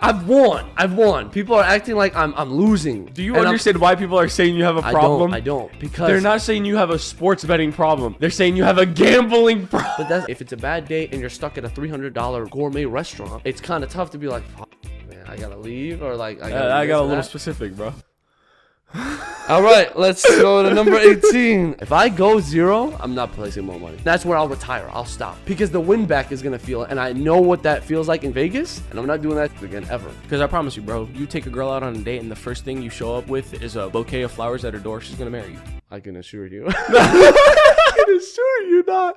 I've won. People are acting like I'm losing. Do you understand why people are saying you have a problem? I don't. Because they're not saying you have a sports betting problem. They're saying you have a gambling problem. But that's if it's a bad day and you're stuck at a $300 gourmet restaurant, it's kind of tough to be like, fuck, man, I gotta leave, or like I got a little specific, bro. All right, let's go to number 18. If I go 0, I'm not placing more money. That's where I'll retire. I'll stop because the win back is gonna feel it, and I know what that feels like in Vegas, and I'm not doing that again ever. Because I promise you, bro, you take a girl out on a date, and the first thing you show up with is a bouquet of flowers at her door. She's gonna marry you. I can assure you. I can assure you not.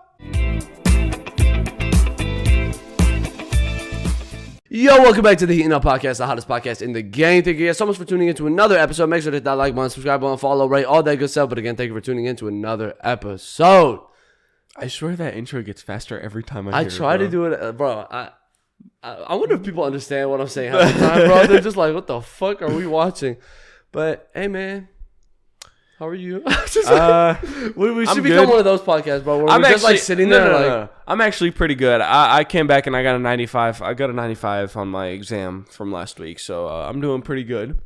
Yo, welcome back to the Heatin podcast, the hottest podcast in the game. Thank you guys so much for tuning into another episode. Make sure to hit that like button, subscribe button, follow, rate, all that good stuff. But again, thank you for tuning into another episode. I swear that intro gets faster every time I hear try it, to do it, bro. I wonder if people understand what I'm saying half the time, bro. They're just like, what the fuck are we watching? But hey, man. How are you? We should become one of those podcasts, bro. Where I'm just like sitting there. No. I'm actually pretty good. I came back and I got a 95. I got a 95 on my exam from last week, so I'm doing pretty good.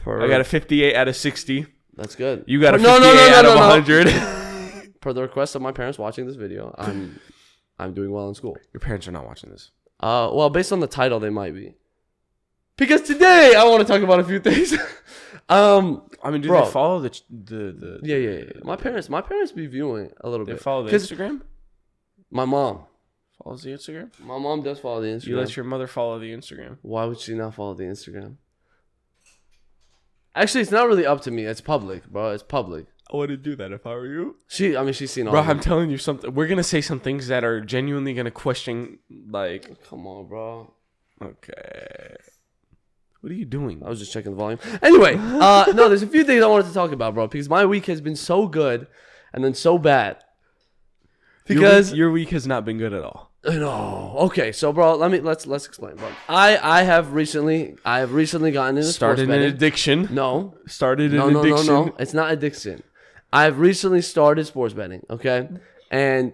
I got a 58 out of 60. That's good. You got a 58 out of 100. Per the request of my parents watching this video, I'm doing well in school. Your parents are not watching this. Well, based on the title, they might be. Because today I want to talk about a few things. I mean, do they follow the? Yeah. My parents be viewing a little bit. They follow the Instagram? My mom follows the Instagram? My mom does follow the Instagram. You let your mother follow the Instagram. Why would she not follow the Instagram? Actually, it's not really up to me. It's public, bro. It's public. I wouldn't do that if I were you. She's seen all bro, I'm telling you something. We're going to say some things that are genuinely going to question, like... Come on, bro. Okay. What are you doing? I was just checking the volume. Anyway, no, there's a few things I wanted to talk about, bro, because my week has been so good and then so bad. Because your week has not been good at all. No. Okay, so bro, let's explain, bro. I have recently gotten into started sports betting. An addiction. No. Started an addiction. No. It's not addiction. I've recently started sports betting, okay? And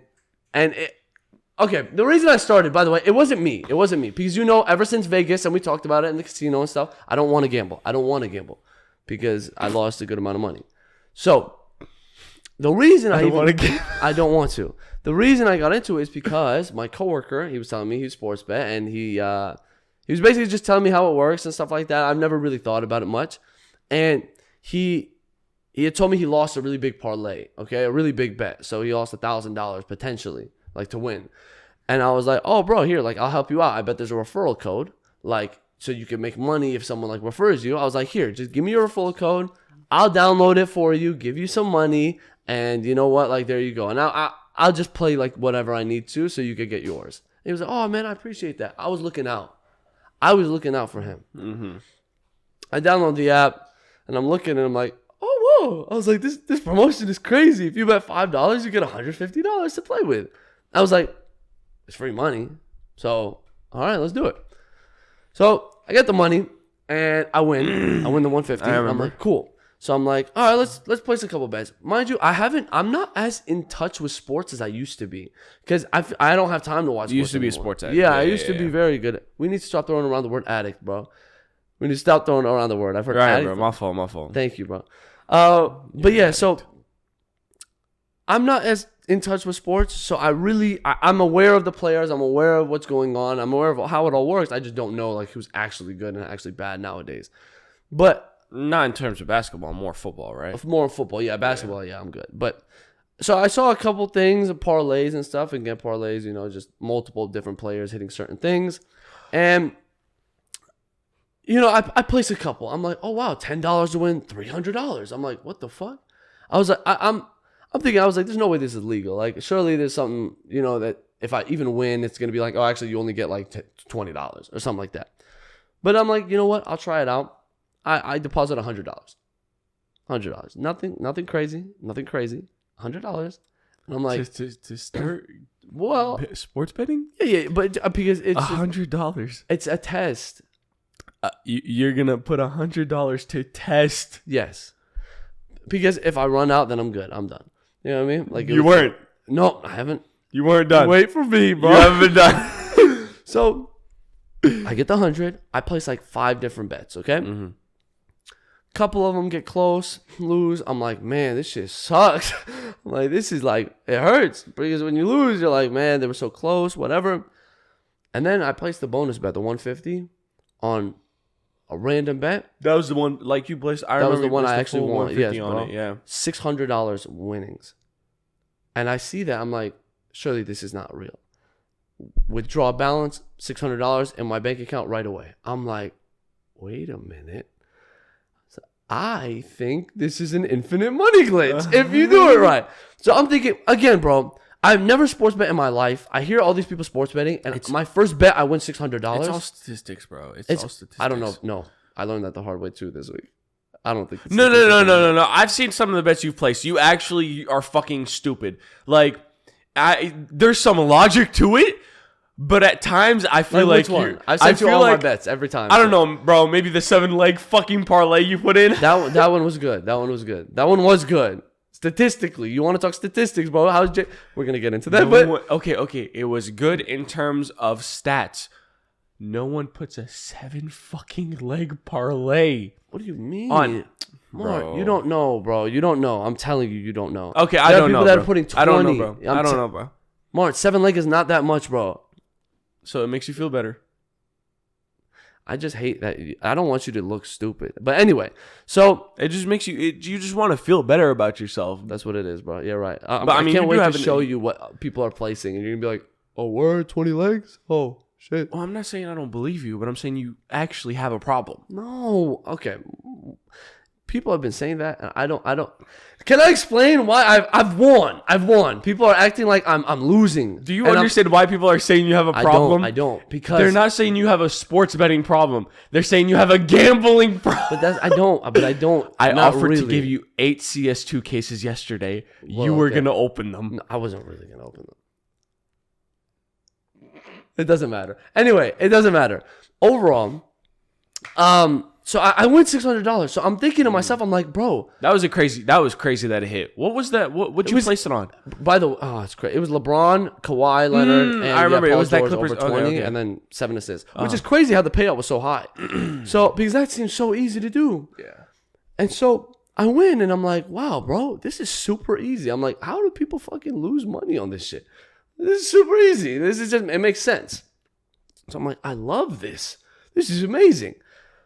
okay, the reason I started, by the way, it wasn't me. Because, ever since Vegas, and we talked about it in the casino and stuff, I don't want to gamble. Because I lost a good amount of money. So, the reason I don't want to. The reason I got into it is because my coworker, he was telling me he was sports bet, and he was basically just telling me how it works and stuff like that. I've never really thought about it much. And he had told me he lost a really big parlay, okay? A really big bet. So, he lost $1,000 potentially, like to win. And I was like, oh, bro, here, like, I'll help you out. I bet there's a referral code, like, so you can make money if someone, like, refers you. I was like, here, just give me your referral code. I'll download it for you, give you some money, and you know what? Like, there you go. And I'll just play, like, whatever I need to so you could get yours. And he was like, oh, man, I appreciate that. I was looking out for him. Mm-hmm. I download the app, and I'm looking, and I'm like, oh, whoa. I was like, this promotion is crazy. If you bet $5, you get $150 to play with. I was like, it's free money. So, all right, let's do it. So, I get the money and I win. I win the 150. I'm like, cool. So, I'm like, all right, let's place a couple bets. Mind you, I'm not as in touch with sports as I used to be because I don't have time to watch sports. You used to be anymore. A sports addict. Yeah, I used to be very good. We need to stop throwing around the word addict, bro. We need to stop throwing around the word. I've heard addict. Bro. My fault. Thank you, bro. But yeah, so I'm not as in touch with sports, so I'm aware of the players, I'm aware of what's going on, I'm aware of how it all works. I just don't know like who's actually good and actually bad nowadays. But not in terms of basketball, more football, right? More football, yeah. Basketball, yeah, I'm good. But so I saw a couple things of parlays and stuff, and get parlays, just multiple different players hitting certain things, and I placed a couple. I'm like, oh wow, $10 to win $300. I'm like, what the fuck? I was like, I'm thinking, I was like, there's no way this is legal. Like, surely there's something, that if I even win, it's going to be like, oh, actually, you only get like $20 or something like that. But I'm like, you know what? I'll try it out. I deposit $100. $100. Nothing crazy. $100. And I'm like, to start sports betting? Yeah, but because it's $100. It's a test. You're going to put $100 to test? Yes. Because if I run out, then I'm good. I'm done. You know what I mean? Like you weren't. No, I haven't. You weren't done. Wait for me, bro. You haven't been done. So I get the 100. I place like 5 different bets, okay? Mm-hmm. Couple of them get close, lose. I'm like, man, this shit sucks. I'm like, this is like, it hurts. Because when you lose, you're like, man, they were so close, whatever. And then I placed the bonus bet, the 150, on a random bet. That was the one, like you placed. That was the one I actually won. Yes, on bro. it, yeah. $600 winnings. And I see that. I'm like, surely this is not real. Withdraw balance, $600 in my bank account right away. I'm like, wait a minute. So I think this is an infinite money glitch if you do it right. So I'm thinking, again, bro, I've never sports bet in my life. I hear all these people sports betting, and my first bet, I win $600. It's all statistics, bro. It's all statistics. I don't know. No, I learned that the hard way too this week. I don't think. No. I've seen some of the bets you've placed. You actually are fucking stupid. Like, there's some logic to it, but at times I feel like which one? I sent you all my bets every time. I don't know, bro. Maybe the 7-leg fucking parlay you put in. That one was good. That one was good. Statistically, you want to talk statistics, bro? We're gonna get into that, Okay. It was good in terms of stats. No one puts a 7 fucking leg parlay. What do you mean? Bro. You don't know, bro. You don't know. I'm telling you, you don't know. Okay, I don't know. There are people that are putting 20. I don't know, bro. I don't know, bro. Mark, 7 leg is not that much, bro. So it makes you feel better. I just hate that. I don't want you to look stupid. But anyway, so it just makes you. You just want to feel better about yourself. That's what it is, bro. Yeah, right. But I mean, can't wait to show you what people are placing, and you're gonna be like, "Oh, word, 20 legs? Oh, shit." Well, I'm not saying I don't believe you, but I'm saying you actually have a problem. No, okay. People have been saying that, and I don't. Can I explain why I've won? People are acting like I'm losing. Do you understand why people are saying you have a problem? I don't because they're not saying you have a sports betting problem. They're saying you have a gambling problem. But I don't. I offered to give you 8 CS2 cases yesterday. You were gonna open them. No, I wasn't really gonna open them. It doesn't matter. Anyway, it doesn't matter. Overall, so I win $600. So I'm thinking to myself, I'm like, bro, that was crazy that it hit. What was that? What you placed it on? By the way, it's great. It was LeBron, Kawhi Leonard, and I remember it was Paul that George Clippers over 20, and then 7 assists, which is crazy how the payout was so high. So because that seems so easy to do. Yeah. And so I win, and I'm like, wow, bro, this is super easy. I'm like, how do people fucking lose money on this shit? This is super easy. This is just, it makes sense. So I'm like, I love this. This is amazing.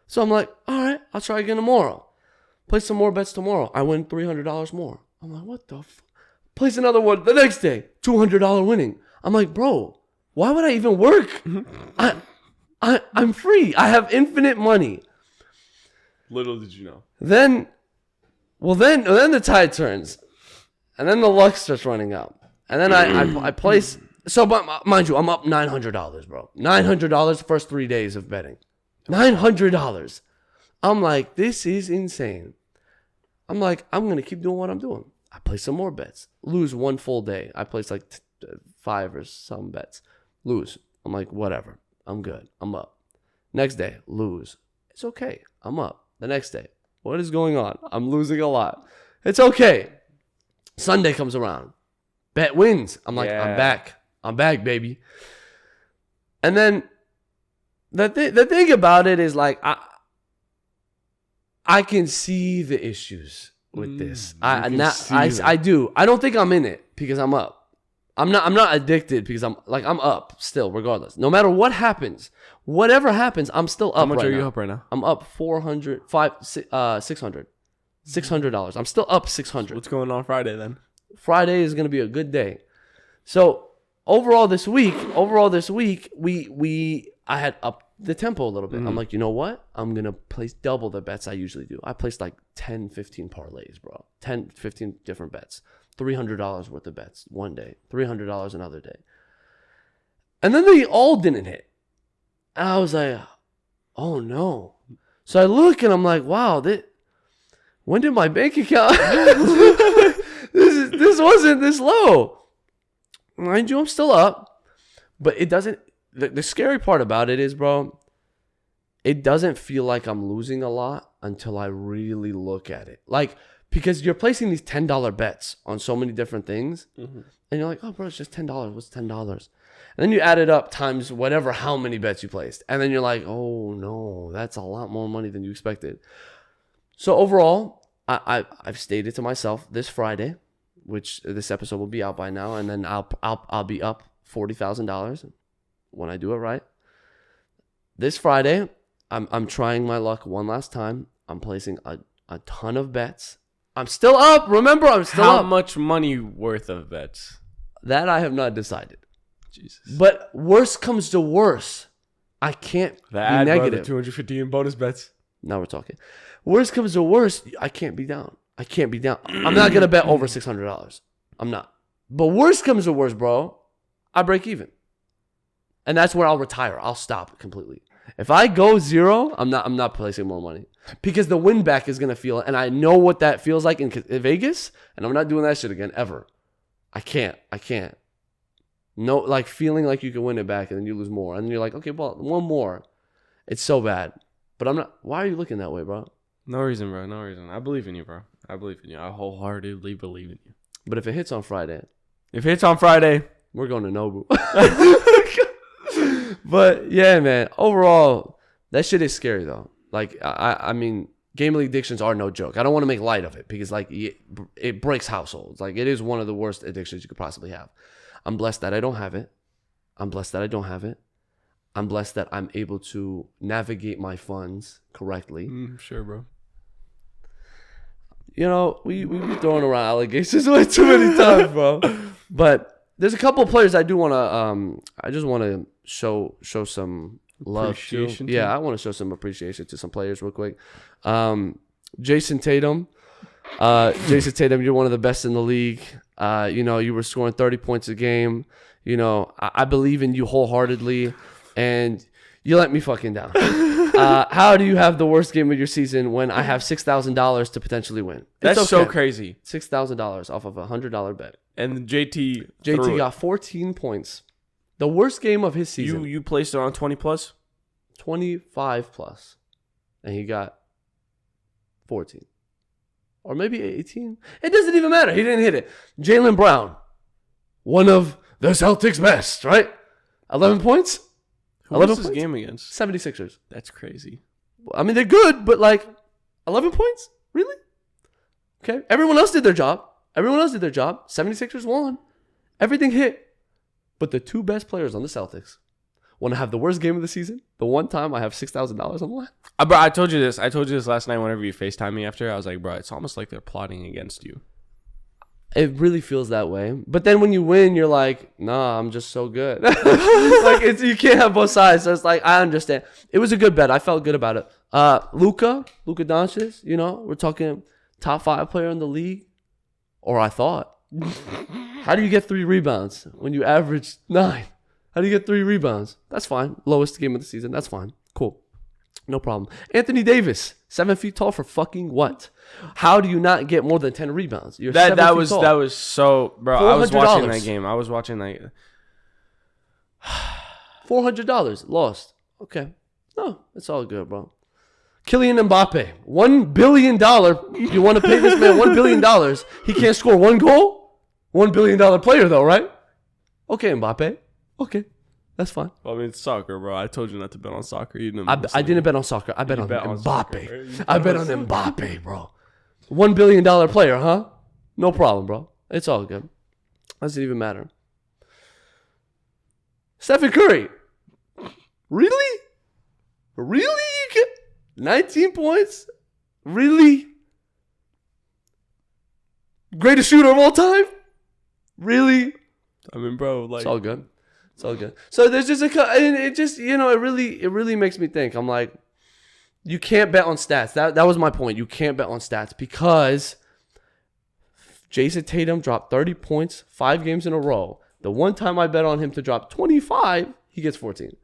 So I'm like, all right, I'll try again tomorrow. Place some more bets tomorrow. I win $300 more. I'm like, what the fuck? Place another one the next day. $200 winning. I'm like, bro, why would I even work? I'm free. I have infinite money. Little did you know. Then the tide turns. And then the luck starts running out. And then I place. So, mind you, I'm up $900, bro. $900 the first 3 days of betting. $900. I'm like, this is insane. I'm like, I'm going to keep doing what I'm doing. I play some more bets. Lose one full day. I place like 5 or some bets. Lose. I'm like, whatever. I'm good. I'm up. Next day, lose. It's okay. I'm up. The next day, what is going on? I'm losing a lot. It's okay. Sunday comes around. Bet wins. I'm like, I'm back. I'm back, baby. And then the thing about it is like I can see the issues with this. I do. I don't think I'm in it because I'm up. I'm not addicted because I'm up still regardless. No matter what happens, whatever happens, I'm still up. How much right are you now. up right now? I'm up $600. $600. I'm still up $600. What's going on Friday then? Friday is gonna be a good day. So overall this week, I had upped the tempo a little bit. I'm like, you know what? I'm going to place double the bets I usually do. I placed like 10, 15 parlays, bro. 10, 15 different bets. $300 worth of bets one day. $300 another day. And then they all didn't hit. And I was like, oh no. So I look and I'm like, wow, when did my bank account... this wasn't this low. Mind you, I'm still up. But it doesn't... The scary part about it is, bro, it doesn't feel like I'm losing a lot until I really look at it. Like, because you're placing these $10 bets on so many different things, and you're like, oh, bro, it's just $10. What's $10? And then you add it up times whatever, how many bets you placed. And then you're like, oh no, that's a lot more money than you expected. So overall, I've stated to myself this Friday, which this episode will be out by now, and then I'll be up $40,000 when I do it right. This Friday, I'm trying my luck one last time. I'm placing a ton of bets. I'm still up. Remember, I'm still up. How much money worth of bets? That I have not decided. Jesus. But worse comes to worse. I can't be negative. 250 in bonus bets. Now we're talking. Worst comes to worst, I can't be down. I'm not going to bet over $600. I'm not. But worst comes to worst, bro, I break even. And that's where I'll retire. I'll stop completely. If I go zero, I'm not placing more money. Because the win back is going to feel it. And I know what that feels like in Vegas. And I'm not doing that shit again, ever. I can't. No, like feeling like you can win it back and then you lose more. And then you're like, okay, well, one more. It's so bad. But I'm not. Why are you looking that way, bro? No reason, bro. No reason. I believe in you, bro. I believe in you. I wholeheartedly believe in you. But if it hits on Friday, we're going to Nobu. But yeah, man. Overall, that shit is scary though. Like I mean, gambling addictions are no joke. I don't want to make light of it because like it breaks households. Like it is one of the worst addictions you could possibly have. I'm blessed that I don't have it. I'm blessed that I'm able to navigate my funds correctly. Sure, bro. You know, we've been throwing around allegations way too many times, bro. But there's a couple of players I do want to, I just want to show some love to. Yeah, I want to show some appreciation to some players real quick. Jason Tatum. You're one of the best in the league. You know, you were scoring 30 points a game. You know, I believe in you wholeheartedly, and you let me fucking down. How do you have the worst game of your season when I have $6,000 to potentially win? That's so crazy. $6,000 off of a $100 bet. And JT got 14 points. The worst game of his season. You placed it on 20 plus? 25 plus. And he got 14. Or maybe 18. It doesn't even matter. He didn't hit it. Jaylen Brown. One of the Celtics' best, right? 11 points? Who was his game against? 76ers. That's crazy. I mean, they're good, but like 11 points? Really? Okay. Everyone else did their job. 76ers won. Everything hit. But the two best players on the Celtics want to have the worst game of the season. The one time I have $6,000 on the line. Bro, I told you this last night whenever you FaceTime me after. I was like, bro, it's almost like they're plotting against you. It really feels that way. But then when you win, you're like, nah, I'm just so good. Like you can't have both sides. So it's like, I understand. It was a good bet. I felt good about it. Luka Doncic, you know, we're talking top 5 player in the league. Or I thought. How do you get 3 rebounds when you average 9? How do you get 3 rebounds? That's fine. Lowest game of the season. That's fine. Cool. No problem. Anthony Davis, 7 feet tall for fucking what? How do you not get more than 10 rebounds? You're that was so, bro. I was watching that game. $400 lost. Okay. No, it's all good, bro. Kylian Mbappe, $1 billion. You want to pay this man $1 billion? He can't score 1 goal? $1 billion player, though, right? Okay, Mbappe. Okay. That's fine. Well, I mean, it's soccer, bro. I told you not to bet on soccer. You didn't. I didn't bet on soccer. I bet on Mbappe. I bet on Mbappe, bro. $1 billion player, huh? No problem, bro. It's all good. Doesn't even matter. Stephen Curry. Really? Really? You get 19 points? Really? Greatest shooter of all time? Really? I mean, bro, like, it's all good. It's all good. So there's just it just, you know, it really makes me think. I'm like, you can't bet on stats. That was my point. You can't bet on stats because Jason Tatum dropped 30 points 5 games in a row. The one time I bet on him to drop 25, he gets 14.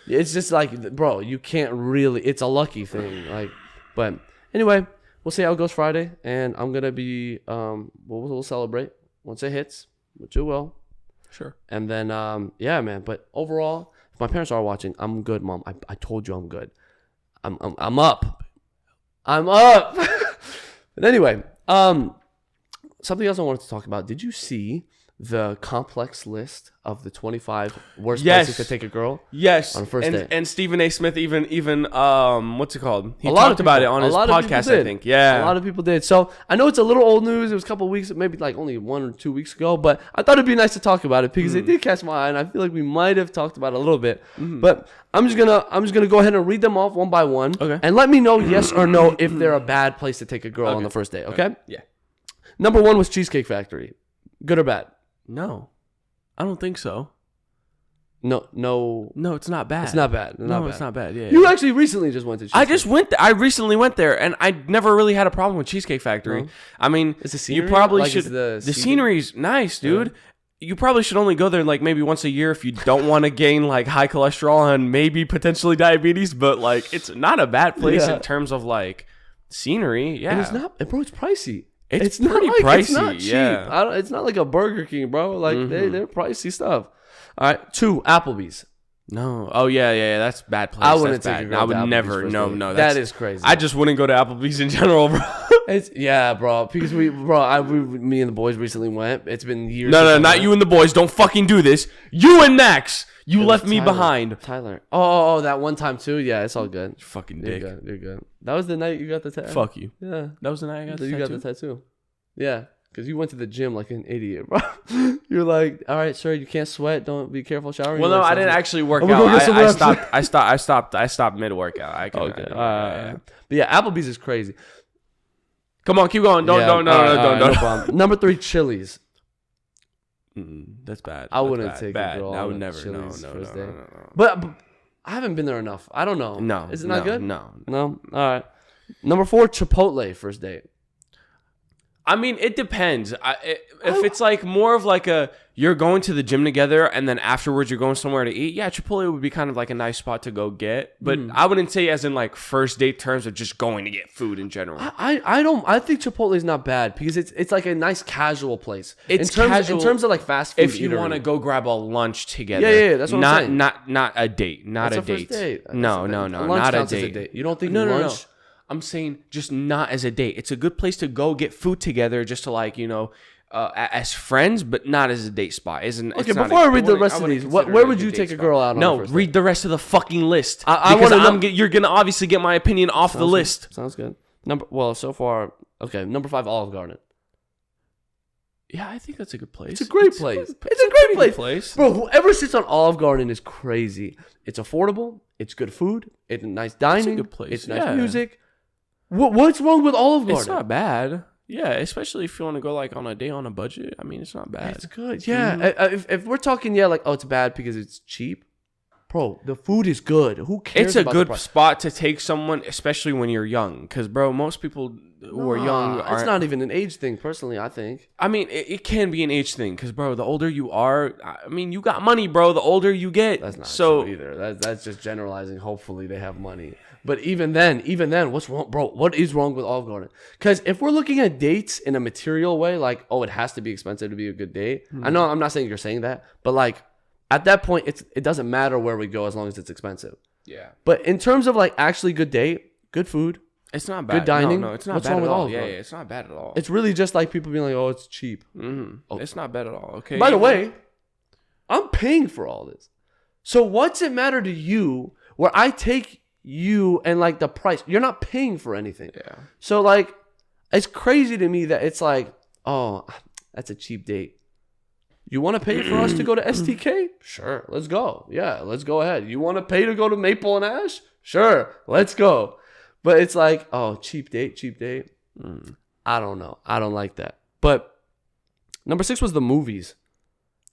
It's just like, bro, you can't really. It's a lucky thing. Like, but anyway, we'll see how it goes Friday, and I'm gonna be we'll celebrate once it hits, which it will. Sure. And then, yeah, man. But overall, if my parents are watching, I'm good, Mom. I told you I'm good. I'm up. I'm up. But anyway, something else I wanted to talk about. Did you see the complex list of the 25 worst places to take a girl? Yes. On a first date. And Stephen A. Smith even what's it called? He A lot talked about it on his podcast, I think. Yeah. A lot of people did. So I know it's a little old news. It was a couple of weeks, maybe like only 1 or 2 weeks ago, but I thought it'd be nice to talk about it because it did catch my eye, and I feel like we might have talked about it a little bit. But I'm just gonna go ahead and read them off one by one. Okay. And let me know yes or no if they're a bad place to take a girl on the first date. Okay? Yeah. Number 1 was Cheesecake Factory. Good or bad? No. I don't think so. No, it's not bad. it's not bad. It's not bad. Yeah. You actually recently just went to Cheesecake. I just went. I recently went there, and I never really had a problem with Cheesecake Factory. No? I mean, Is the scenery? you probably Like, should. is The seating? scenery's nice, dude. You probably should only go there like maybe once a year if you don't want to gain like high cholesterol and maybe potentially diabetes. But like, it's not a bad place in terms of like scenery. Yeah, And it's not, bro. It's pricey. It's not pretty like, pricey. It's not cheap. Yeah. It's not like a Burger King, bro. Like they're pricey stuff. All right, 2 Applebee's. No. Oh yeah. That's bad place. I wouldn't That's take bad. a girl I would to Applebee's never. first No. date. That's, That is crazy. I just wouldn't go to Applebee's in general, bro. Bro. Because me and the boys recently went. It's been years. No, since I not went. you and the boys. Don't fucking do this. You and Max. You left me Tyler. behind. Tyler. Oh, that one time too. Yeah, it's all good. Fucking You're dick. good. You're good. That was the night you got the tattoo. Fuck you. Yeah. That was the night I got the You tattoo? got the tattoo. Yeah. Because you went to the gym like an idiot, bro. You're like, all right, sir, you can't sweat. Don't be careful showering. Well, You're no, like, I didn't "Sounds actually work I'm gonna go get some out. reps." I stopped mid workout. I can. good. Okay. But yeah, Applebee's is crazy. Come on, keep going. Don't. No problem. Number 3, Chili's. That's bad. I That's wouldn't bad. take bad. a girl I on would a never. No. Chili's first date. No. But I haven't been there enough. I don't know. No. Is it not good? No. No? All right. Number 4, Chipotle first date. I mean, it depends. If it's like more of like you're going to the gym together and then afterwards you're going somewhere to eat, yeah, Chipotle would be kind of like a nice spot to go get. But I wouldn't say as in like first date terms of just going to get food in general. I think Chipotle is not bad because it's like a nice casual place. It's in casual terms of like fast food. if you want to go grab a lunch together. Yeah, that's what I'm saying. Not a date. Not That's a a date. first date. No, Lunch not a counts as date. You don't think No. lunch? I'm saying just not as a date. It's a good place to go get food together, just to like as friends, but not as a date spot. Okay, before I read the rest of these, where would you take a girl out on? No, a first read the rest of the fucking list. I because want to know. you're gonna obviously get my opinion off the list. Sounds good. So far, okay. Number 5, Olive Garden. Yeah, I think that's a good place. It's a great place. It's a great place. Bro, whoever sits on Olive Garden is crazy. It's affordable. It's good food. It's nice dining. good place, It's nice yeah. music. What's wrong with Olive Garden? It's not bad. Yeah, especially if you want to go like on a day on a budget. I mean, it's not bad. It's good. Yeah. If we're talking, like, oh, it's bad because it's cheap. Bro, the food is good. Who cares? It's a about the good price? spot to take someone, especially when you're young. Because, bro, most people who are young It's aren't. not even an age thing, personally, I think. I mean, it can be an age thing. Because, bro, the older you are, I mean, you got money, bro. The older you get. That's not so, true either. That's just generalizing. Hopefully they have money. But even then, what's wrong, bro? What is wrong with Olive Garden? Because if we're looking at dates in a material way, like, oh, it has to be expensive to be a good date. I know I'm not saying you're saying that, but like at that point, it doesn't matter where we go as long as it's expensive. Yeah. But in terms of like actually good date, good food, It's not bad. good dining. No, it's not What's bad wrong at with all. Olive Yeah, Garden? it's not bad at all. It's really just like people being like, oh, it's cheap. Oh. It's not bad at all. Okay. By the way, I'm paying for all this. So what's it matter to you where I take you and like the price? You're not paying for anything. Yeah. So like, it's crazy to me that it's like, oh, that's a cheap date. You want to pay for us to go to STK? Sure, let's go. Yeah, let's go ahead. You want to pay to go to Maple and Ash? Sure, let's go. But it's like, oh, cheap date. I don't know. I don't like that. But number 6 was the movies.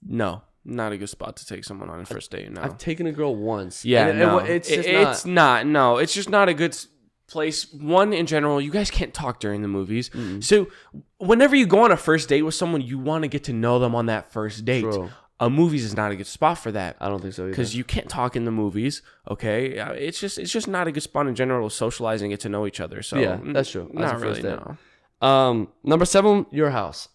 No, not a good spot to take someone on a first date. No. I've taken a girl once. Yeah, And no. it's just it's not. No, it's just not a good place. One, in general, you guys can't talk during the movies. Mm-hmm. So whenever you go on a first date with someone, you want to get to know them on that first date. True. A movies is not a good spot for that. I don't think so either. Because you can't talk in the movies, okay? It's just not a good spot in general to socialize and get to know each other. So Yeah, that's true. That's Not a first really, date. no. Number 7, your house.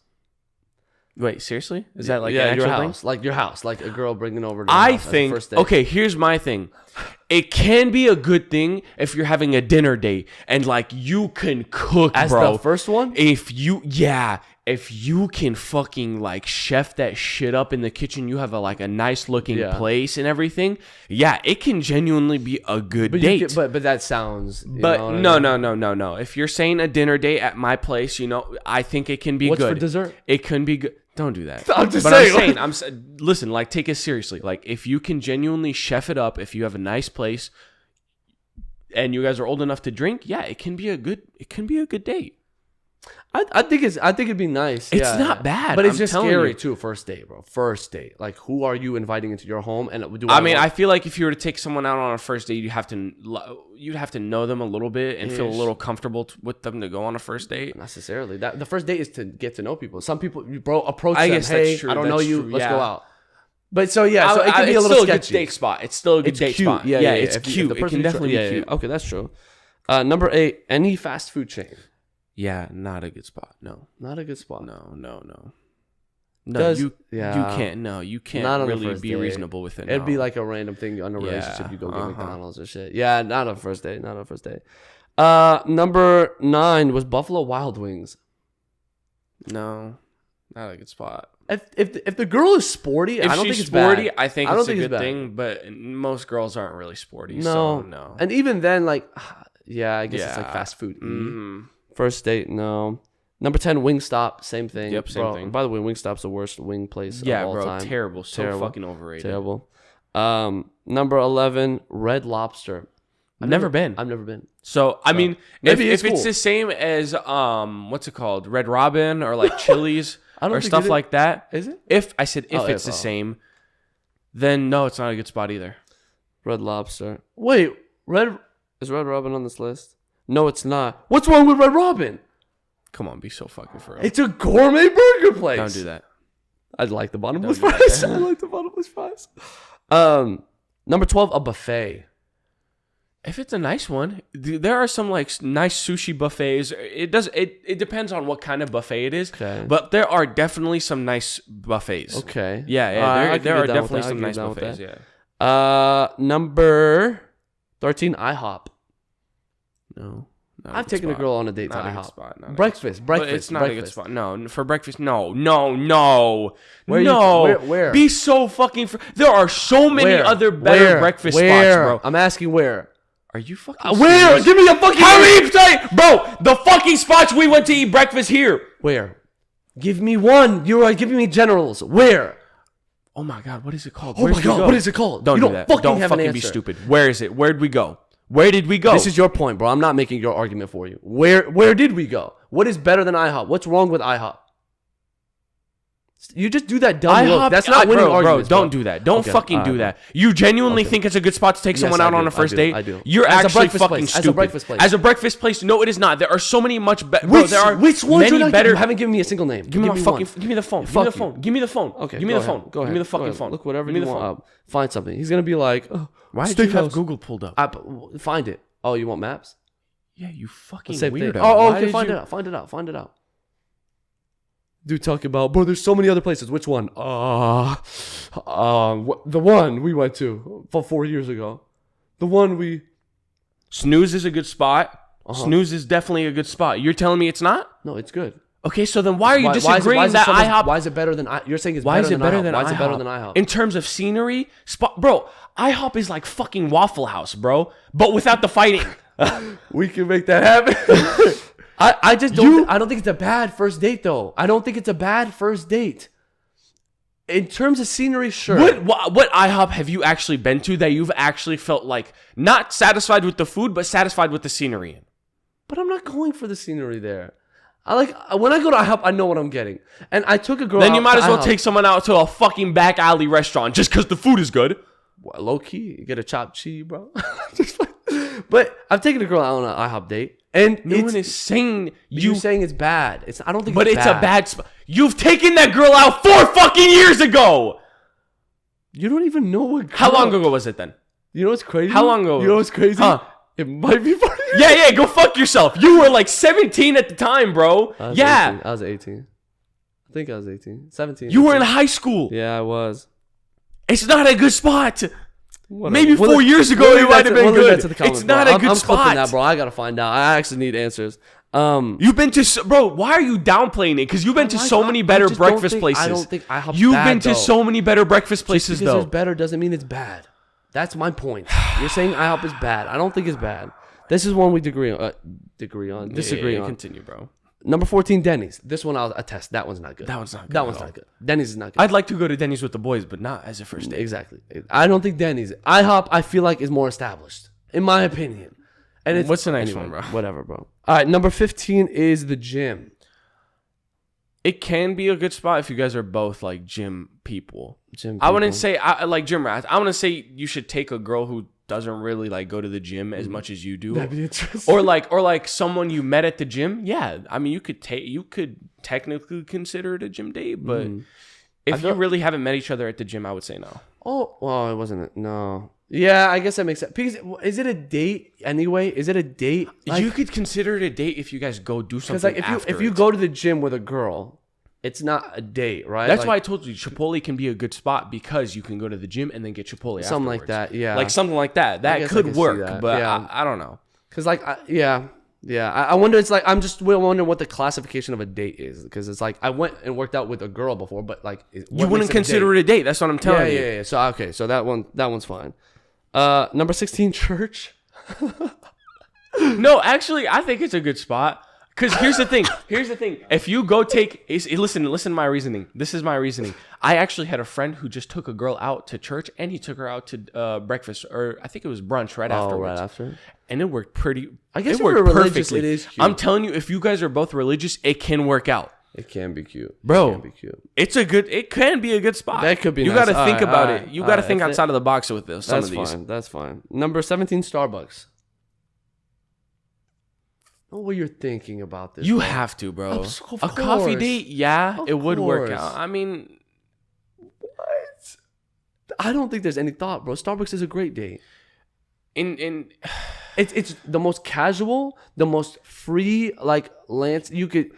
Wait, seriously? Is that like yeah, an your actual thing? house, like your house, like a girl bringing over to your I house as a think, first date. okay, here's my thing. It can be a good thing if you're having a dinner date and like you can cook, as bro. the first one. If you, yeah, if you can fucking like chef that shit up in the kitchen, you have a nice looking place and everything. Yeah, it can genuinely be a good date. But that sounds. But no. If you're saying a dinner date at my place, I think it can be good. What's for dessert? It can be good. Don't do that. I'm just saying. Listen, like take it seriously. Like if you can genuinely chef it up, if you have a nice place, and you guys are old enough to drink, yeah, it can be a good date. I think it'd be nice. It's not bad, but it's just scary too. First date, bro. First date. Like, who are you inviting into your home? And I feel like if you were to take someone out on a first date, you'd have to know them a little bit and feel a little comfortable with them to go on a first date. Not necessarily. The first date is to get to know people. Some people, bro, approach I them. guess Hey, that's true. I don't know you. True. Let's go out. But so it can be a it's little still sketchy. a good date spot. It's still a good date cute. spot. Yeah, it's cute. It can definitely be cute. Okay, that's true. Number 8, any fast food chain. Yeah, not a good spot. No, not a good spot. No. You can't not really be reasonable with it. It'd be like a random thing on a relationship. You go get McDonald's or shit. Yeah, not a first date. Number 9 was Buffalo Wild Wings. No, not a good spot. If the girl is sporty, I don't think it's sporty. Bad. I think it's a good thing, but most girls aren't really sporty. No. And even then, like, I guess it's like fast food. Mm-hmm. First date, no. Number 10, Wingstop, same thing. Yep, same thing. By the way, Wingstop's the worst wing place of all time. Terrible. So fucking overrated. Terrible. Number 11, Red Lobster. I've never been. So I mean, if it's the same as what's it called, Red Robin or like Chili's or stuff like that, is it? If it's the same, then no, it's not a good spot either. Red Lobster. Wait, is Red Robin on this list? No, it's not. What's wrong with Red Robin? Come on, be so fucking for real. It's a gourmet burger place. Don't do that. I like the bottomless fries. I like the bottomless fries. Number 12, a buffet. If it's a nice one, there are some like nice sushi buffets. It depends on what kind of buffet it is. Okay. But there are definitely some nice buffets. Okay. Yeah. There are definitely some nice buffets. Yeah. Number 13, IHOP. No. I've taken a girl on a date to IHOP. Breakfast. But it's not a good spot. No, for breakfast, no. Where? Be so fucking... There are so many other better breakfast spots, bro. I'm asking where. Are you fucking where? serious? Give me a fucking... How many... Bro, the fucking spots we went to eat breakfast here. Where? Give me one. You are giving me generals. Where? Oh my God, what is it called? Oh my God, what is it called? Don't do that. Don't fucking be stupid. Where is it? Where'd we go? Where did we go? This is your point, bro. I'm not making your argument for you. Where did we go? What is better than IHOP? What's wrong with IHOP? You just do that dumb look. That's not winning arguments, bro. Don't do that. Don't fucking do that. You genuinely think it's a good spot to take someone out on a first date? I do. You're actually fucking stupid. As a breakfast place, no, it is not. There are so many much better. There are which ones many better. You haven't given me a single name. Give me the phone. Give me the phone. Give me the phone. Okay. Give me the phone. Go ahead. Give me the fucking phone. Look whatever you want up. Find something. He's gonna be like, why did you have Google pulled up? Find it. Oh, you want maps? Yeah, you fucking weirdo. Oh, okay. Find it out. Dude, talking about, bro, there's so many other places. Which one? The one we went to 4 years ago. The one we... Snooze is a good spot. Snooze is definitely a good spot. You're telling me it's not? No, it's good. Okay, so then why are you disagreeing that IHOP... Why is it better than... You're saying it's better than IHOP. Why is it better than IHOP? In terms of scenery, bro, IHOP is like fucking Waffle House, bro. But without the fighting. We can make that happen. I just don't. I don't think it's a bad first date, though. I don't think it's a bad first date. In terms of scenery, sure. What IHOP have you actually been to that you've actually felt like not satisfied with the food, but satisfied with the scenery? But I'm not going for the scenery there. When I go to IHOP, I know what I'm getting. And I took a girl. Then you might as well take someone out to a fucking back alley restaurant just because the food is good. Well, low key, you get a chopped cheese, bro. But I've taken a girl out on an IHOP date. And no one is saying you're saying it's bad. I don't think. But it's a bad spot. You've taken that girl out 4 fucking years ago. You don't even know what. How long ago was it then? You know what's crazy? How long ago? You know what's crazy? Huh? It might be 40 years. Yeah. Go fuck yourself. You were like 17 at the time, bro. I was 18. I think I was 18. 17. You were in high school. Yeah, I was. It's not a good spot. Maybe 4 years ago it might have been good. It's not a good spot. That, bro. I gotta find out. I actually need answers. You've been to bro. Why are you downplaying it? Because you've been to so many better breakfast places. I don't think IHOP's You've bad, been to though. so many better breakfast places Just because though. it's better doesn't mean it's bad. That's my point. You're saying IHOP is bad. I don't think it's bad. This is one we disagree on. Continue, bro. Number 14, Denny's. This one I'll attest. That one's not good. That one's not good. That one's not good. Denny's is not good. I'd like to go to Denny's with the boys, but not as a first date. Exactly. I don't think Denny's. IHOP, I feel like, is more established, in my opinion. And it's What's the next one, bro? Whatever, bro. All right, number 15 is the gym. It can be a good spot if you guys are both like gym people. Gym I wouldn't people. say I like gym rats. I wouldn't say you should take a girl who doesn't really like go to the gym as much as you do. That'd be interesting. Or like someone you met at the gym. Yeah, I mean you could technically consider it a gym date, but if you really haven't met each other at the gym, I would say no. Oh, well, it wasn't. No. Yeah, I guess that makes sense. Because is it a date anyway? Is it a date? Like, you could consider it a date if you guys go do something. because like if you go to the gym with a girl, it's not a date, right? That's like, why I told you Chipotle can be a good spot because you can go to the gym and then get Chipotle something afterwards. like that. Yeah, Like something like that. That guess I could can see work, that. but Yeah. I don't know. because like yeah. I wonder. It's like I'm just wondering what the classification of a date is, because it's like I went and worked out with a girl before, but like You wouldn't consider it a date. That's what I'm telling you. Yeah. So okay, so that one's fine. Number 16, church. No, actually, I think it's a good spot. Because here's the thing. If you go listen to my reasoning. This is my reasoning. I actually had a friend who just took a girl out to church, and he took her out to breakfast, or I think it was brunch right afterwards. Right after. And it worked pretty. I guess it if you're worked religious, perfectly. it is cute. I'm telling you, if you guys are both religious, it can work out. It can be cute, Bro. It can be cute. It can be a good spot. That could be You nice. got to think All about right, it. You got to think if outside of the box with this. Some That's of these. fine. That's fine. Number 17, Starbucks. I know what you're thinking about this. You bro. have to, bro. Of A coffee course. date, yeah, Of it would work course. out. I mean, What? I don't think there's any thought, bro. Starbucks is a great date. in It's the most casual, the most free. Like Lance, you could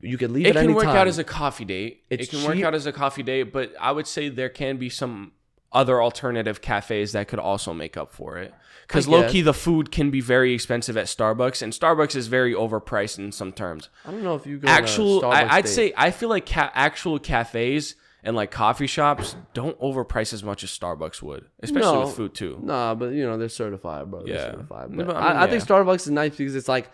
leave it at any can work time. out as a coffee date. It's It can work cheap. out as a coffee date, but I would say there can be some other alternative cafes that could also make up for it. Because I low guess. key, the food can be very expensive at Starbucks, and Starbucks is very overpriced in some terms. I don't know if you go on a Starbucks I'd date. say I feel like actual cafes and like coffee shops don't overprice as much as Starbucks would, especially No. with food too. Nah, but they're certified, bro. They're Yeah. certified. No, But but I think Starbucks is nice because it's like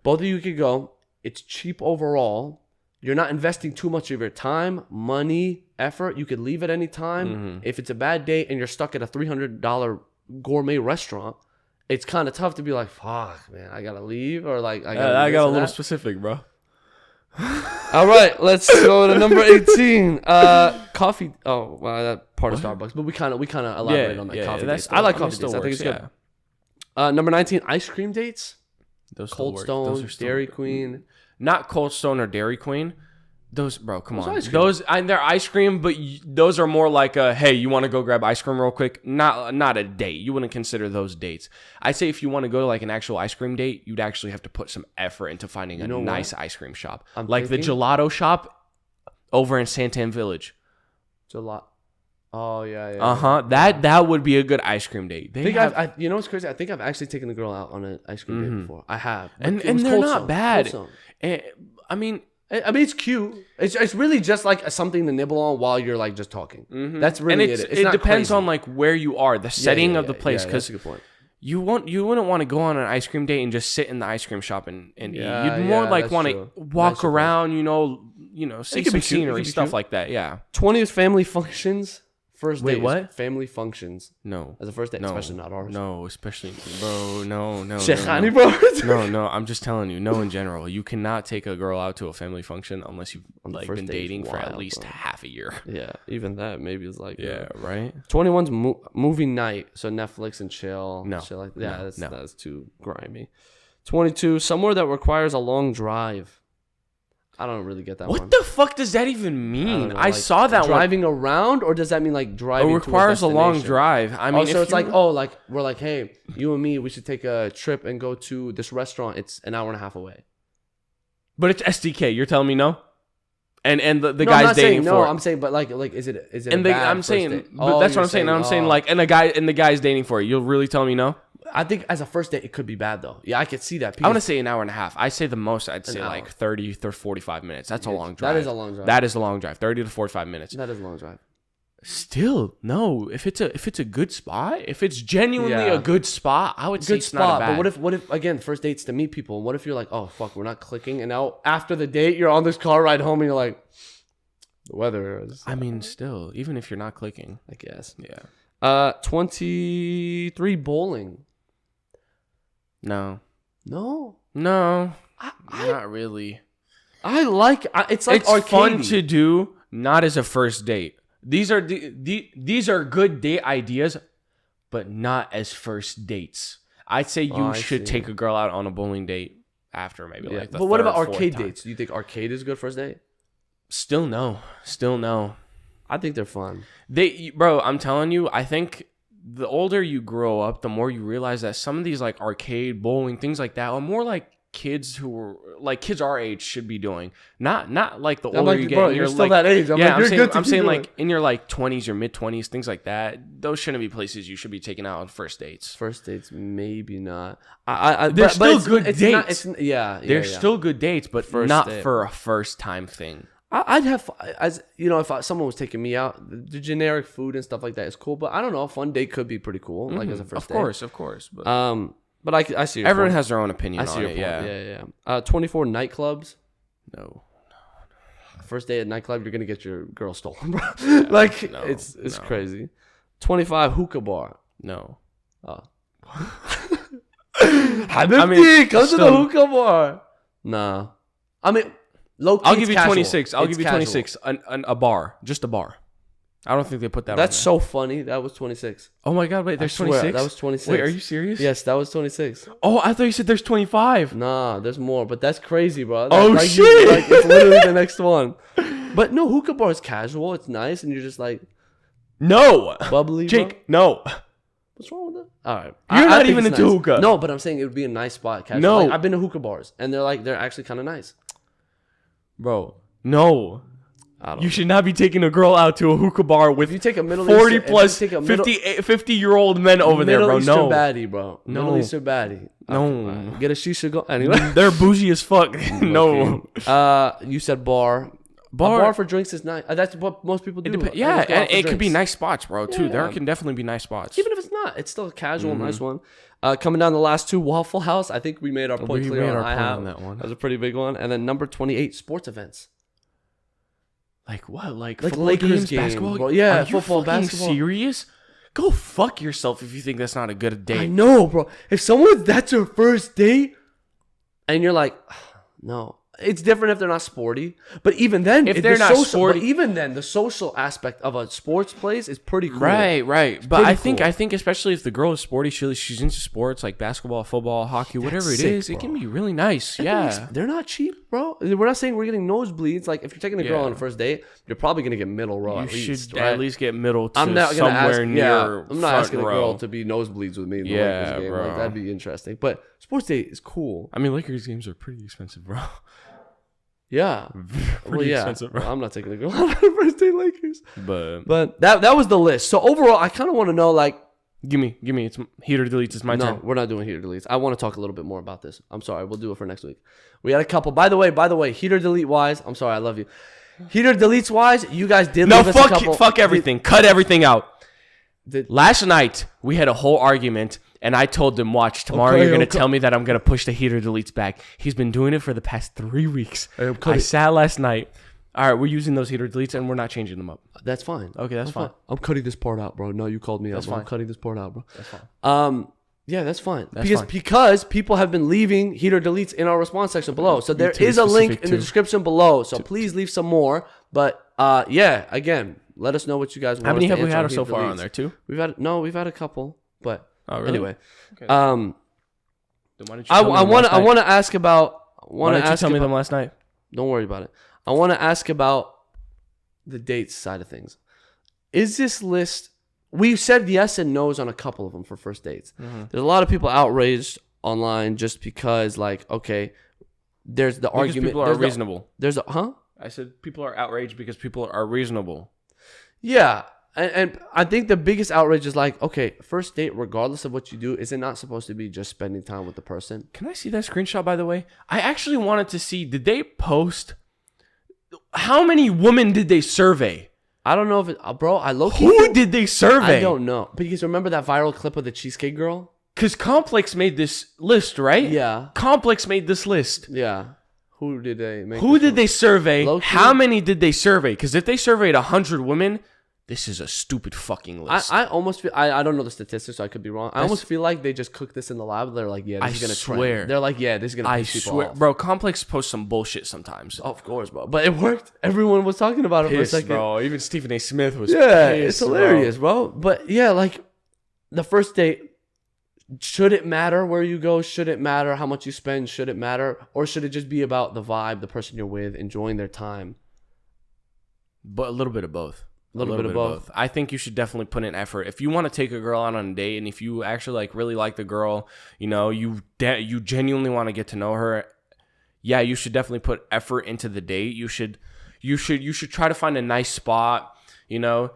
both of you could go. It's cheap overall. You're not investing too much of your time, money, effort. You could leave at any time. Mm-hmm. If it's a bad day and you're stuck at a $300 gourmet restaurant, it's kind of tough to be like, fuck, man, I gotta leave, or like I got a little specific, bro. All right, let's go to number 18. Coffee. Oh, well, that part of Starbucks, but we kind of elaborate on that coffee dates. I like coffee dates. I think it's good. Number 19, ice cream dates. Those still Cold work. Stone, Those are still Dairy good. Queen. Not Cold Stone or Dairy Queen. Those, bro, come on. ice cream. Those, and they're ice cream, but those are more like a, hey, you want to go grab ice cream real quick? Not a date. You wouldn't consider those dates. I'd say if you want to go to like an actual ice cream date, you'd actually have to put some effort into finding a nice ice cream shop. I'm like thinking- the gelato shop over in Santan Village. Oh yeah. Uh-huh. That would be a good ice cream date. I think you know what's crazy? I think I've actually taken the girl out on an ice cream date before. I have, but and it was they're Cold not Stone. bad. Cold Stone. I mean, it's cute. It's really just like something to nibble on while you're like just talking. That's really and it. It's it not depends crazy. on like where you are, the setting of the place. Yeah, Because that's a good point. you wouldn't want to go on an ice cream date and just sit in the ice cream shop and Yeah, eat. You'd more yeah, like that's want to true. walk That's true. around, see could some be cute. It scenery, could be stuff cute. like that. Yeah. 20 is family functions. First Wait, date what? is family functions No. as a first date, No. especially not ours. No, especially bro. No. Shekhani, bro. No. I'm just telling you. No, in general, you cannot take a girl out to a family function unless you've like first been date is dating for at wild, least bro. half a year. Yeah, even that maybe is like Yeah. Right. 21's movie night, so Netflix and chill. No, shit like no, that's too grimy. 22, somewhere that requires a long drive. I don't really get that one. What the fuck does that even I don't mean? know, I like, saw that one. driving around, or does that mean like driving? It requires to a long destination? drive. I mean, so if it's like, like we're like, hey, you and me, we should take a trip and go to this restaurant. It's an hour and a half away. but it's SDK. You're telling me no? And the No, I'm guy's not dating saying for no. it. I'm saying, but like is it a And bad I'm first saying, date? but that's what You're I'm saying. I'm saying like, and the guy's dating for it. You'll really tell me no? I think as a first date, it could be bad though. Yeah, I could see that. I want to say an hour and a half. I say the most. I'd say hour. like 30 to 45 minutes. That's a long drive. That is a long drive. That is a long drive. 30 to 45 minutes. That is a long drive. Still, no. If it's a good spot, if it's genuinely Yeah. a good spot, I would say Good it's spot, not bad. but what if again first dates to meet people? And what if you're like, oh fuck, we're not clicking, and now after the date, you're on this car ride home, and you're like, the weather is. I mean, still, even if you're not clicking, I guess. yeah. 23 bowling. No, No, not really. I like. It's like It's arcade. fun to do, not as a first date. These are these are good date ideas, but not as first dates. I'd say you should take a girl out on a bowling date after maybe like the But what third, about fourth arcade time. dates? Do you think arcade is good first date? Still no. I think they're fun. Bro, I'm telling you, I think the older you grow up, the more you realize that some of these like arcade, bowling, things like that are more like kids who were like kids our age should be doing. Not like the older like, you get. bro, and you're still like, that age. I'm yeah, like, you're good to I'm keep saying doing. like in your like 20s, your mid 20s, things like that. Those shouldn't be places you should be taking out on first dates. First dates, maybe not. They're still good dates. They're Still good dates, but First not date. for a first time thing. I'd have, as you know, if someone was taking me out, the generic food and stuff like that is cool. But I don't know, a fun date could be pretty cool, like as a first date. Of course. But But I see your everyone point. has their own opinion I see on your it. point. Yeah. 24 nightclubs. No. First day at nightclub, you're gonna get your girl stolen, bro. Like no, it's no. crazy. 25 hookah bar. No. Oh. I mean, come to the still- hookah bar. Nah. I mean, low key, I'll give it's you casual. 26. I'll It's give you casual. 26. A bar. Just a bar. I don't think they put that That's on there. so funny. That was 26. Oh my god, wait, there's I swear, 26? that was 26. Wait, are you serious? Yes, that was 26. Oh, I thought you said there's 25. Nah, there's more, but that's crazy, bro. Oh, like, shit. It's literally the next one. But no, hookah bar is casual. It's nice, and you're just like No. bubbly. Jake, bro. no. What's wrong with that? All right, You're not think even it's into nice. hookah. No, but I'm saying it would be a nice spot. Casual. No. Like, I've been to hookah bars, and they're actually kind of nice. Bro, no. I don't You should not be taking a girl out to a hookah bar with If you take a Middle 40 Eastern, plus if you take a 50-year-old men over there, Middle bro. Eastern No. baddie, bro. No. Middle Eastern baddie. No. Get a shisha go. Anyway, They're bougie as fuck. No. you said bar. Bar- A bar for drinks is nice. That's what most people do. Yeah, Let's go out and for it could be drinks. nice spots, bro, too. Yeah. There can definitely be nice spots. Even if it's not, it's still a casual, nice one. Coming down the last two, Waffle House. I think we made our point We clear made on our point IHOP. on that one. That was a pretty big one. And then number 28, sports events. Like what? Like Like football Lakers games, games, basketball? bro. Yeah, Are you football, fucking basketball. serious? Go fuck yourself if you think that's not a good date. I know, bro. If someone that's your first date, and you're like, no. It's different if they're not sporty, but even then, If they're not sporty- but even then, the social aspect of a sports place is pretty cool. Right. But pretty I cool. think especially if the girl is sporty, she's into sports like basketball, football, hockey, whatever it sick, is, it bro. can be really nice. Yeah. They're not cheap, bro. We're not saying we're getting nosebleeds. Like if you're taking a girl Yeah. on a first date, you're probably gonna get middle row You at least. should right? at least get middle to I'm not gonna somewhere ask, near I'm not front asking row. a girl to be nosebleeds with me in the Yeah, Lakers game. bro. Like, that'd be interesting. But sports date is cool. I mean, Lakers games are pretty expensive, bro. Yeah. Pretty expensive, bro. Well, I'm not taking a girl on a first date Lakers. But But that was the list. So overall, I kind of want to know, like, give me. It's heater deletes. It's my no, turn. we're not doing heater deletes. I want to talk a little bit more about this. I'm sorry. We'll do it for next week. We had a couple. By the way, heater delete wise, I'm sorry. I love you. Heater deletes wise, you guys did No, leave us a couple. fuck everything. Cut everything out. Did- Last night we had a whole argument, and I told them, "Watch tomorrow. Okay, you're gonna okay. tell me that I'm gonna push the heater deletes back." He's been doing it for the past 3 weeks. I sat last night. All right, we're using those heater deletes, and we're not changing them up. That's fine. Okay, that's fine. I'm cutting this part out, bro. No, you called me out. That's Bro. I'm fine. cutting this part out, bro. That's fine. Yeah, that's fine. That's because fine. because people have been leaving heater deletes in our response section below. So there to be is a link specific in the to- description below. So please leave some more. But yeah, again, let us know what you guys want. How many us to have we answer had on so heater far on deletes. there? 2. We've had a couple, but Oh, really? anyway, Okay. I Then why don't you I tell me them want last night? to ask about. Why don't you tell me them last night? Don't worry about it. I want to ask about the dates side of things. Is this list? We said yes and no's on a couple of them for first dates. There's a lot of people outraged online just because, like, okay, there's the Because argument. people are there's the- reasonable. There's a I said people are outraged because people are reasonable. Yeah. And I think the biggest outrage is like, okay, first date, regardless of what you do, is it not supposed to be just spending time with the person? Can I see that screenshot, by the way? I actually wanted to see, did they post, how many women did they survey? I don't know if it, bro, I low-key Who think- did they survey? I don't know. Because remember that viral clip of the cheesecake girl? Because Complex made this list, right? Yeah. Complex made this list. Yeah. Who did they make? Who did they survey? Low-key? How many did they survey? Because if they surveyed 100 women, this is a stupid fucking list. I almost feel, I don't know the statistics, so I could be wrong. I almost feel like they just cooked this in the lab. They're like, yeah, this is going to swear. trend. They're like, yeah, this is going to I piss people swear. off. Bro, Complex posts some bullshit sometimes. Of course, bro. But it worked. Everyone was talking about it for a Pissed, second. bro. Even Stephen A. Smith was Yeah, pissed, it's hilarious, bro. But yeah, like the first date, should it matter where you go? Should it matter how much you spend? Should it matter? Or should it just be about the vibe, the person you're with, enjoying their time? But a little bit of both. A little bit of both. I think you should definitely put in effort. If you want to take a girl out on a date, and if you actually like really like the girl, you know, you genuinely want to get to know her, yeah, you should definitely put effort into the date. You should try to find a nice spot, you know.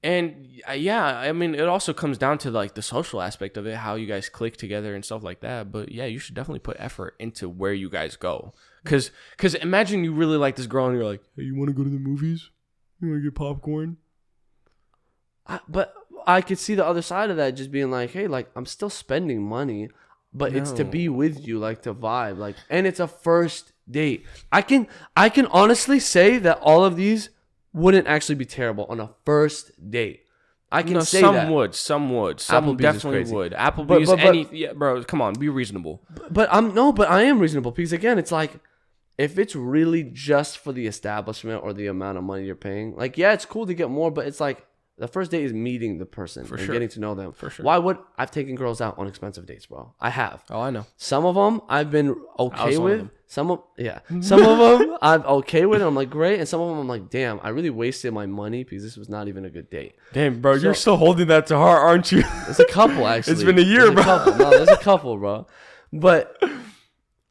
And yeah, I mean, it also comes down to like the social aspect of it, how you guys click together and stuff like that. But yeah, you should definitely put effort into where you guys go. Cause imagine you really like this girl and you're like, hey, you want to go to the movies? You want to get popcorn? But I could see the other side of that, just being like, hey, like I'm still spending money, but it's to be with you, like to vibe, like, and it's a first date. I can honestly say that all of these wouldn't actually be terrible on a first date. I can say some that. Some Applebee's definitely is crazy. would. Applebee's, but yeah, bro. Come on, be reasonable. But I am reasonable because again, it's like if it's really just for the establishment or the amount of money you're paying, like yeah, it's cool to get more, but it's like the first date is meeting the person and getting to know them. For sure. Why would I've taken girls out on expensive dates, bro? I have. Oh, I know. Some of them I've been okay one of with. them. Some of them I'm okay with. I'm like great, and some of them I'm like, damn, I really wasted my money because this was not even a good date. Damn, bro, you're still holding that to heart, aren't you? There's a couple actually. It's been a year, bro. No, there's a couple, bro. But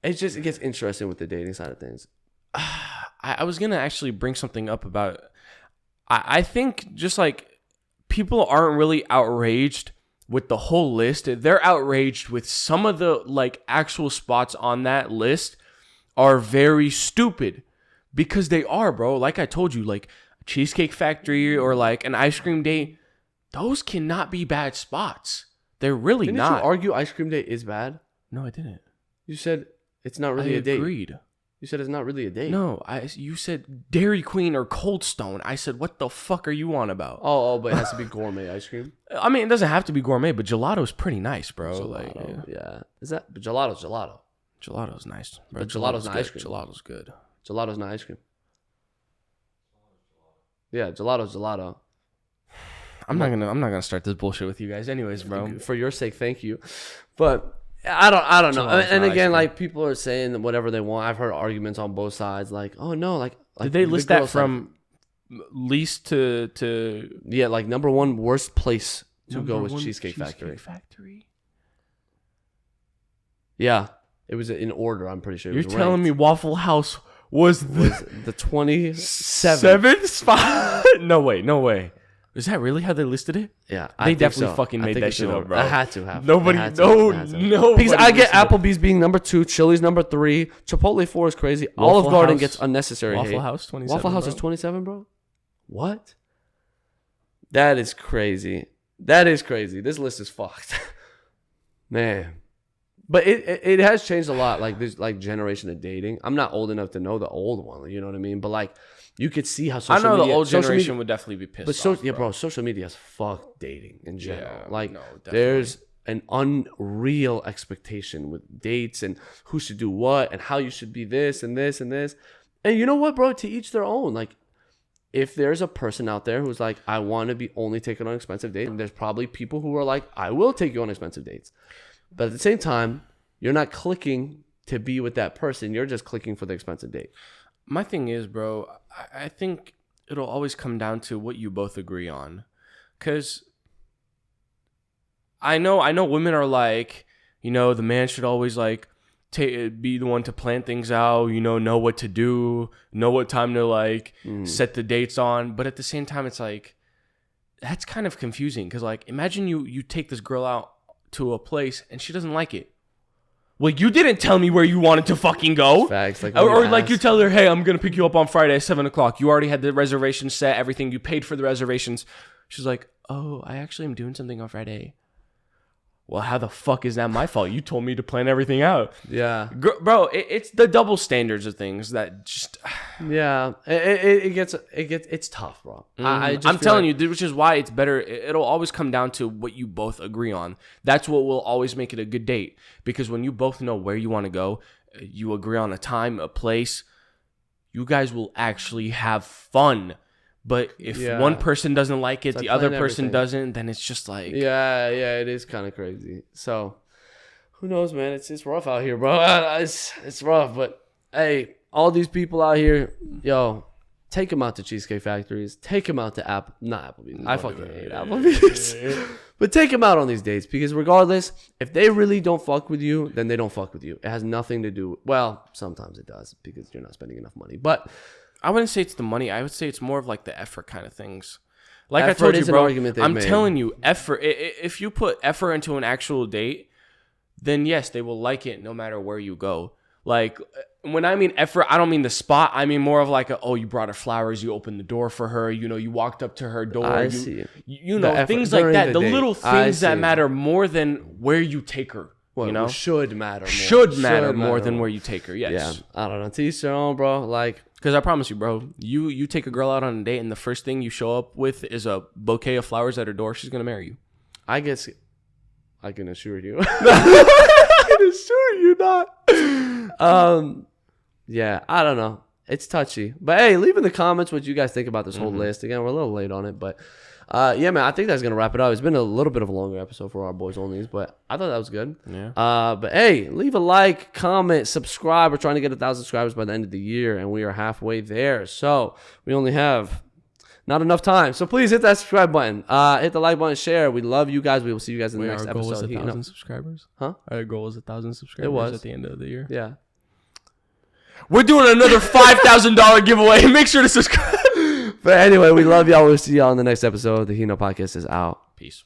it gets interesting with the dating side of things. I was gonna actually bring something up about. I think just like people aren't really outraged with the whole list. They're outraged with some of the like actual spots on that list are very stupid because they are, bro. Like I told you, like Cheesecake Factory or like an ice cream date, those cannot be bad spots. They're really Didn't not. you argue ice cream date is bad? No, I didn't. You said it's not really I a date. agreed. You said it's not really a date. No, you said Dairy Queen or Cold Stone. I said, what the fuck are you on about? Oh, but it has to be gourmet ice cream. I mean, it doesn't have to be gourmet, but gelato's pretty nice, bro. Gelato, yeah. Is that but gelato's gelato? Gelato's nice, bro. But gelato's not good. ice cream. Gelato's good. Gelato's not ice cream. Yeah, gelato's gelato. I'm not gonna start this bullshit with you guys, anyways, bro. For your sake, thank you. But I don't know. Gelato's And not again, ice like people are saying whatever they want. I've heard arguments on both sides. Like, oh no, like Did they the list that girls from least to yeah, like number one worst place to number go was one Cheesecake Factory. Factory? Yeah, it was in order. I'm pretty sure. You're telling me Waffle House was the 27th. seventh spot? No way. Is that really how they listed it? Yeah, They definitely fucking made that shit up, bro. I had to have. Nobody, I had to. no. Because I get Applebee's being number 2, Chili's number 3, Chipotle 4 is crazy. Olive Garden House- gets unnecessary Waffle hate. House 27. Waffle House bro. is 27, bro. What? That is crazy. This list is fucked, man. But it has changed a lot. Like there's like generation of dating. I'm not old enough to know the old one. You know what I mean? But like you could see how social I know media, the old social generation media- would definitely be pissed But off. bro, social media has fucked dating in general. Yeah, like, no, definitely. there's an unreal expectation with dates and who should do what and how you should be this and this and this. And you know what, bro? To each their own. Like, if there's a person out there who's like, I want to be only taken on expensive dates, there's probably people who are like, I will take you on expensive dates. But at the same time, you're not clicking to be with that person. You're just clicking for the expensive date. My thing is, bro, I think it'll always come down to what you both agree on. Because I know women are like, you know, the man should always like be the one to plan things out, know what to do, know what time to like set the dates on. But at the same time, it's like, that's kind of confusing. Because like, imagine you take this girl out to a place and she doesn't like it. Well, you didn't tell me where you wanted to fucking go. Facts. Like, or like you tell her, hey, I'm going to pick you up on Friday at 7 o'clock. You already had the reservation set, everything. You paid for the reservations. She's like, oh, I actually am doing something on Friday. Well, how the fuck is that my fault? You told me to plan everything out. Yeah. Bro, it's the double standards of things that just... Yeah. It's tough, bro. I'm telling you, which is why it's better. It'll always come down to what you both agree on. That's what will always make it a good date. Because when you both know where you want to go, you agree on a time, a place, you guys will actually have fun. But if one person doesn't like it, the other person doesn't, then it's just like... Yeah, it is kind of crazy. So, who knows, man? It's rough out here, bro. It's rough, but hey, all these people out here, yo, take them out to Cheesecake Factories. Take them out to not Applebee's. I fucking hate Applebee's. But take them out on these dates because regardless, if they really don't fuck with you, then they don't fuck with you. It has nothing to do... Well, sometimes it does because you're not spending enough money, but... I wouldn't say it's the money. I would say it's more of like the effort kind of things. Like I told you, bro, I'm telling you, effort. If you put effort into an actual date, then yes, they will like it no matter where you go. Like when I mean effort, I don't mean the spot. I mean more of like you brought her flowers, you opened the door for her, you walked up to her door. I see. Things like that. The little things that matter more than where you take her. Well, should matter more. Should matter more than where you take her. Yes. Yeah. I don't know. To each their own, bro. Like, because I promise you, bro, you take a girl out on a date and the first thing you show up with is a bouquet of flowers at her door, she's gonna marry you. I guess I can assure you. I can assure you not. Yeah, I don't know. It's touchy. But hey, leave in the comments what you guys think about this whole list. Again, we're a little late on it, but yeah, man, I think that's gonna wrap it up. It's been a little bit of a longer episode for our boys onlys, but I thought that was good. Yeah. But hey, leave a like, comment, subscribe. We're trying to get 1,000 subscribers by the end of the year, and we are halfway there. So we only have not enough time. So please hit that subscribe button. Hit the like button, share. We love you guys. We will see you guys in the next episode. Our goal was 1,000 subscribers. Huh? Our goal was 1,000 subscribers. It was at the end of the year. Yeah. We're doing another $5,000 giveaway. Make sure to subscribe. But anyway, we love y'all. We'll see y'all in the next episode. The Heatin podcast is out. Peace.